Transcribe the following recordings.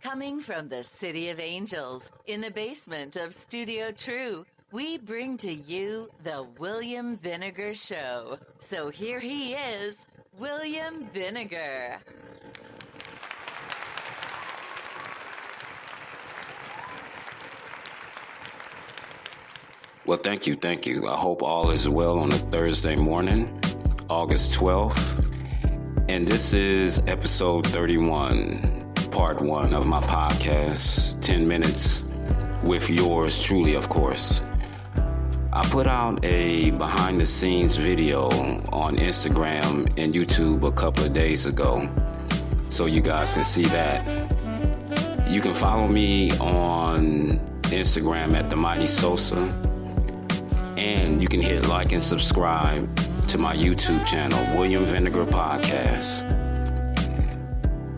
Coming from the City of Angels, in the basement of Studio True, we bring to you the William Vinegar Show. So here he is, William Vinegar. Well, thank you. I hope all is well on a Thursday morning, August 12th. And this is episode 31, part 1 of my podcast, 10 Minutes with yours truly, of course. I put out a behind-the-scenes video on Instagram and YouTube a couple of days ago, so you guys can see that. You can follow me on Instagram at The Mighty Sosa, and you can hit like and subscribe to my YouTube channel, William Vinegar Podcast.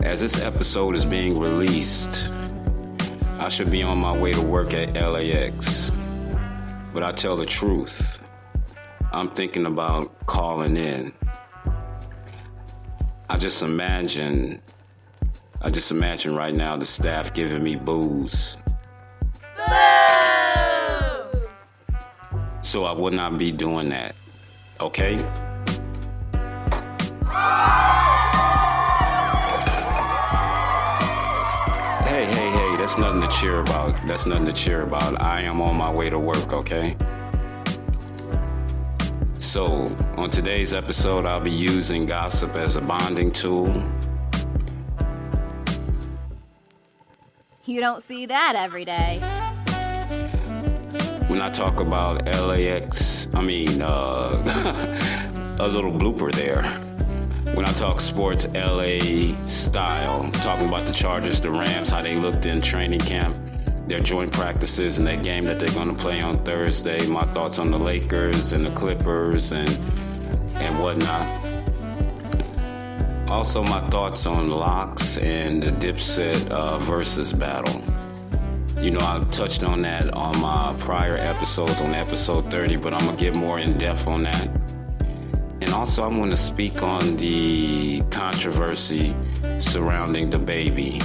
As this episode is being released, I should be on my way to work at LAX. But I tell the truth, I'm thinking about calling in. I just imagine right now the staff giving me booze. Boo! So I would not be doing that, okay? Hey, that's nothing to cheer about. I am on my way to work, okay? So, on today's episode, I'll be using gossip as a bonding tool. You don't see that every day. When I talk about LAX, a little blooper there. When I talk sports, LA style, talking about the Chargers, the Rams, how they looked in training camp, their joint practices, and their game that they're going to play on Thursday. My thoughts on the Lakers and the Clippers and whatnot. Also, my thoughts on locks and the Dipset versus battle. You know, I touched on that on my prior episodes, on episode 30, but I'm going to get more in depth on that. And also, I'm going to speak on the controversy surrounding the baby.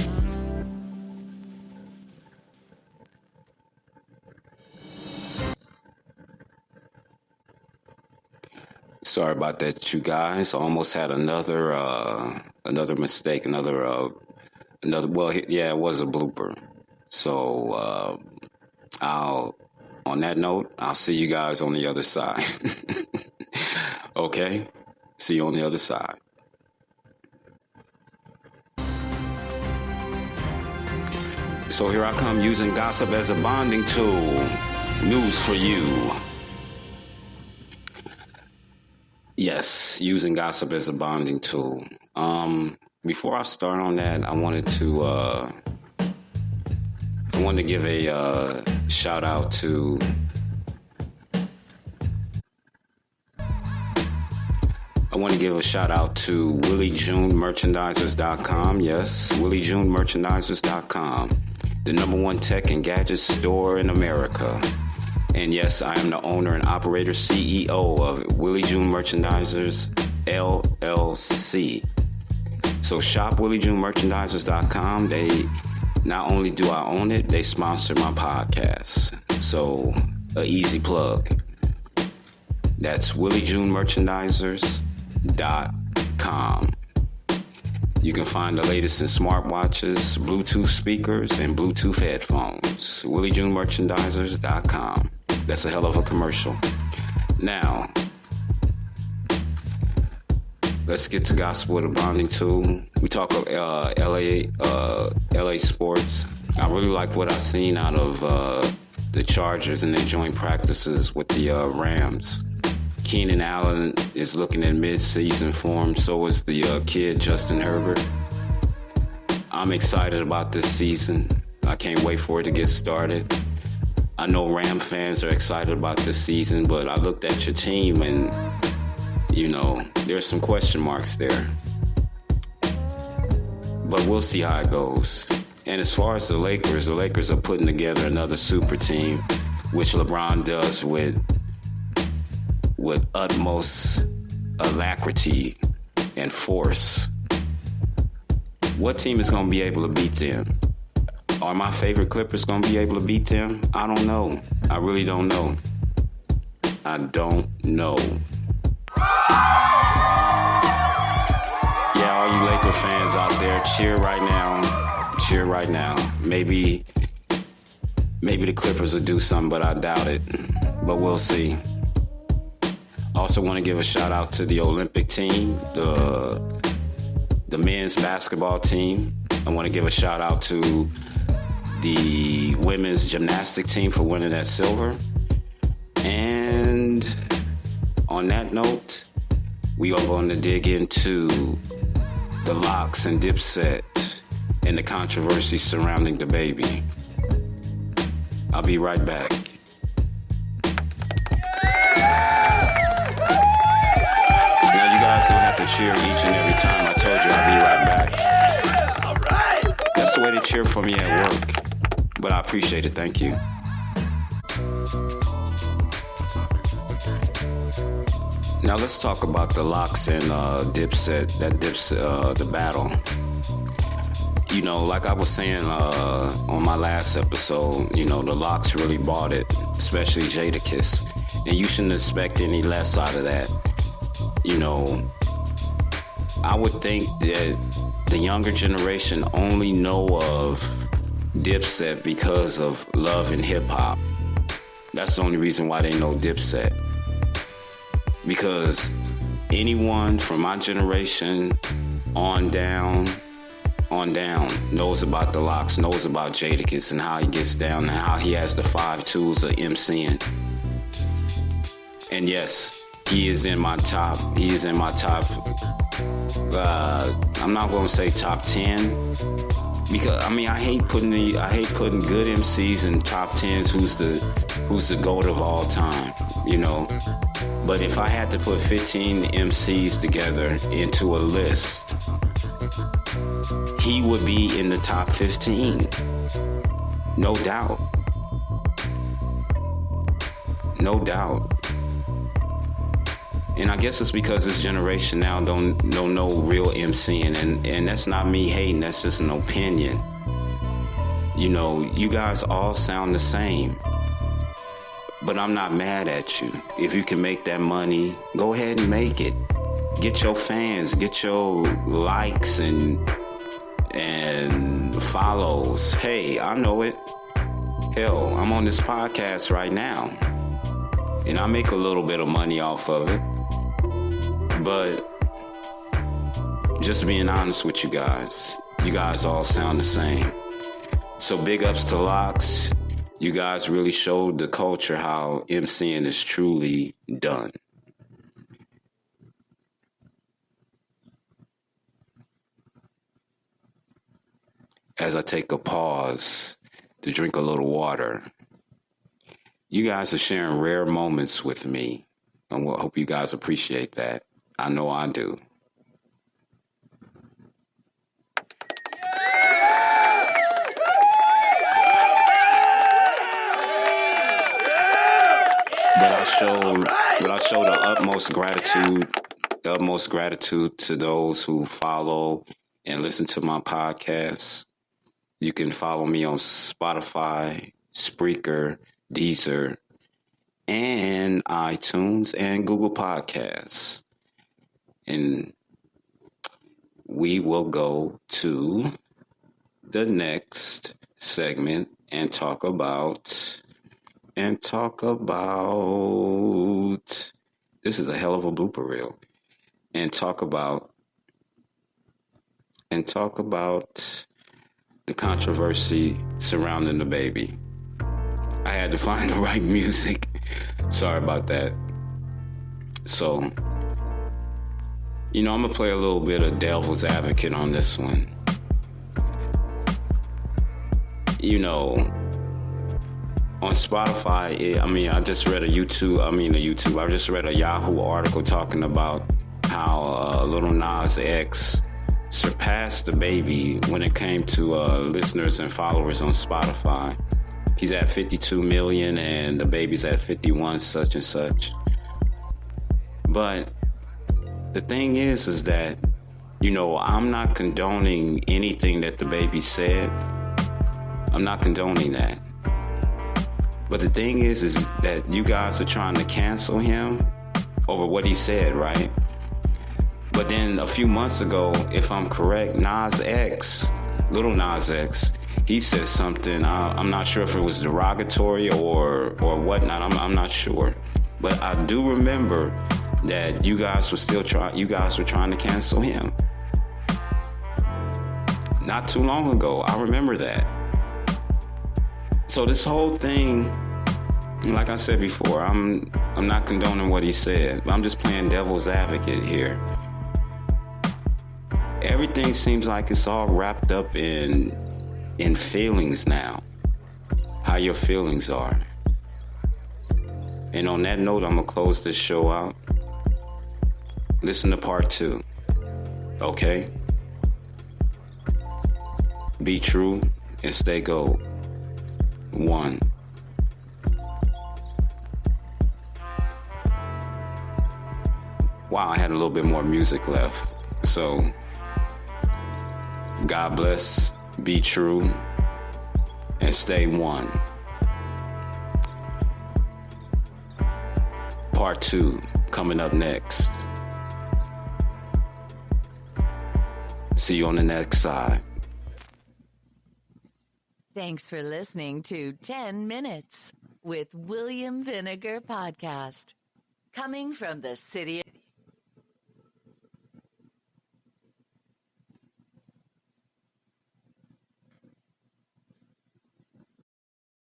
Sorry about that, you guys. I almost had another mistake, it was a blooper. So, on that note, I'll see you guys on the other side. Okay? See you on the other side. So here I come using gossip as a bonding tool. News for you. Yes, using gossip as a bonding tool. Before I start on that, I wanted to give a shout out to WillieJuneMerchandisers.com. Yes, WillieJuneMerchandisers.com, the #1 tech and gadget store in America. And yes, I am the owner and operator, CEO of Willie June Merchandisers, LLC. So shop WillieJuneMerchandisers.com. They not only do I own it, they sponsor my podcast. So, a easy plug. That's WillieJuneMerchandisers.com. You can find the latest in smartwatches, Bluetooth speakers, and Bluetooth headphones. WillieJuneMerchandisers.com. That's a hell of a commercial. Now, let's get to gospel with a bonding tool. We talk of LA sports. I really like what I've seen out of the Chargers and their joint practices with the Rams. Keenan Allen is looking in mid-season form. So is the kid, Justin Herbert. I'm excited about this season. I can't wait for it to get started. I know Ram fans are excited about this season, but I looked at your team and, you know, there's some question marks there. But we'll see how it goes. And as far as the Lakers are putting together another super team, which LeBron does with utmost alacrity and force. What team is going to be able to beat them? Are my favorite Clippers going to be able to beat them? I don't know. I really don't know. I don't know. Yeah, all you Laker fans out there, cheer right now. Cheer right now. Maybe the Clippers will do something, but I doubt it. But we'll see. Also want to give a shout out to the Olympic team, the men's basketball team. I want to give a shout out to the women's gymnastic team for winning that silver. And on that note, we are going to dig into the Lox and Dipset and the controversy surrounding the baby. I'll be right back. Now you guys don't have to cheer each and every time. I told you I'll be right back. All right. That's the way they cheer for me at work. But I appreciate it. Thank you. Now let's talk about the Lox and Dipset, the battle. You know, like I was saying on my last episode, you know, the Lox really bought it, especially Jadakiss. And you shouldn't expect any less out of that. You know, I would think that the younger generation only know of Dipset because of love and hip-hop. That's the only reason why they know Dipset. Because anyone from my generation on down knows about the Lox, knows about Jadakiss and how he gets down and how he has the 5 tools of MCing. And yes, he is in my top. I'm not going to say top 10 because I hate putting good MCs in top 10s. Who's the GOAT of all time, you know? But if I had to put 15 MCs together into a list, he would be in the top 15. No doubt. No doubt. And I guess it's because this generation now don't know real MCing. And that's not me hating, that's just an opinion. You know, you guys all sound the same. But I'm not mad at you. If you can make that money, go ahead and make it. Get your fans, get your likes and follows. Hey, I know it. Hell, I'm on this podcast right now. And I make a little bit of money off of it. But just being honest with you guys all sound the same. So big ups to Lox. You guys really showed the culture how MCing is truly done. As I take a pause to drink a little water, you guys are sharing rare moments with me. I hope you guys appreciate that. I know I do. But I show the utmost gratitude to those who follow and listen to my podcast. You can follow me on Spotify, Spreaker, Deezer, and iTunes and Google Podcasts. And we will go to the next segment and talk about this is a hell of a blooper reel. And talk about the controversy surrounding the baby. I had to find the right music. Sorry about that. So, you know, I'm going to play a little bit of devil's advocate on this one. You know, on Spotify, I just read I just read a Yahoo article talking about how Lil Nas X surpassed the baby when it came to listeners and followers on Spotify. He's at 52 million and the baby's at 51, such and such. But the thing is that, you know, I'm not condoning anything that the baby said. I'm not condoning that. But the thing is that you guys are trying to cancel him over what he said, right? But then a few months ago, if I'm correct, Little Nas X, he said something. I'm not sure if it was derogatory or whatnot. I'm not sure. But I do remember that you guys were trying to cancel him. Not too long ago. I remember that. So this whole thing, like I said before, I'm not condoning what he said. I'm just playing devil's advocate here. Everything seems like it's all wrapped up in feelings now. How your feelings are. And on that note, I'm going to close this show out. Listen to part 2. Okay? Be true and stay gold. 1. Wow, I had a little bit more music left. So, God bless, be true, and stay 1. Part 2 coming up next. See you on the next side. Thanks for listening to 10 Minutes with William Vinegar Podcast. Coming from the city of